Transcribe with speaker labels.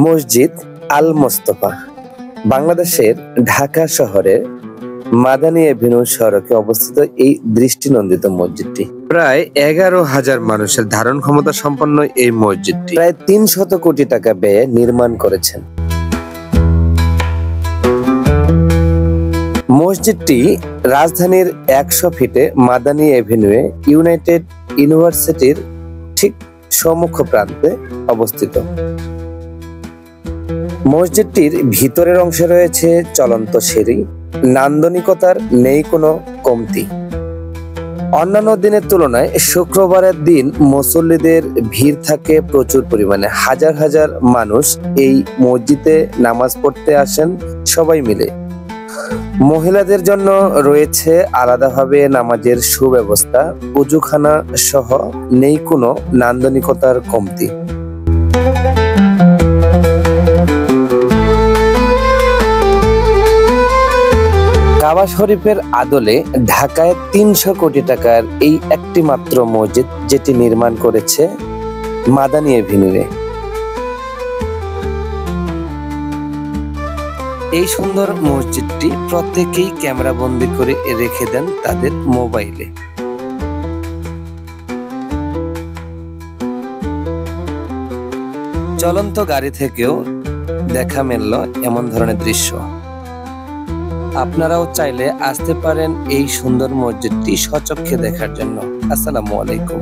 Speaker 1: মসজিদ আল মোস্তফা বাংলাদেশের ঢাকা শহরের মাদানী এভিনিউ সড়কে অবস্থিত এই দৃষ্টিনন্দিত মসজিদটি প্রায় 11,000 মানুষের ধারণ ক্ষমতা সম্পন্ন এই মসজিদটি প্রায় 300 কোটি টাকা ব্যয়ে নির্মাণ করেছেন। মসজিদটি রাজধানীর 100 ফিটে মাদানী এভিনিউয়ে ইউনাইটেড ইউনিভার্সিটির ঠিক সম্মুখ প্রান্তে অবস্থিত। মসজিদটির ভিতরের অংশে রয়েছে চলন্ত সিঁড়ি। নান্দনিকতার নেই কোনো কমতি। অন্যান্য দিনের তুলনায় শুক্রবারের দিন মুসল্লিদের ভিড় থাকে প্রচুর পরিমাণে। হাজার হাজার মানুষ এই মসজিদে নামাজ পড়তে আসেন সবাই মিলে। মহিলাদের জন্য রয়েছে আলাদাভাবে নামাজের সুব্যবস্থা। ওযুখানা সহ নেই কোনো নান্দনিকতার কমতি। কাবা শরীফের আদলে ঢাকায় 300 কোটি টাকার এই একটি মাত্র মসজিদ, যেটি নির্মাণ করেছে মাদানী এভিনিউয়ে। এই সুন্দর মসজিদটি প্রত্যেকেই ক্যামেরা বন্দি করে রেখে দেন তাদের মোবাইলে। চলন্ত গাড়ি থেকেও দেখা মিলল এমন ধরনের দৃশ্য। আপনারাও চাইলে আসতে পারেন এই সুন্দর মসজিদটি স্বচক্ষে দেখার জন্য। আসসালামু আলাইকুম।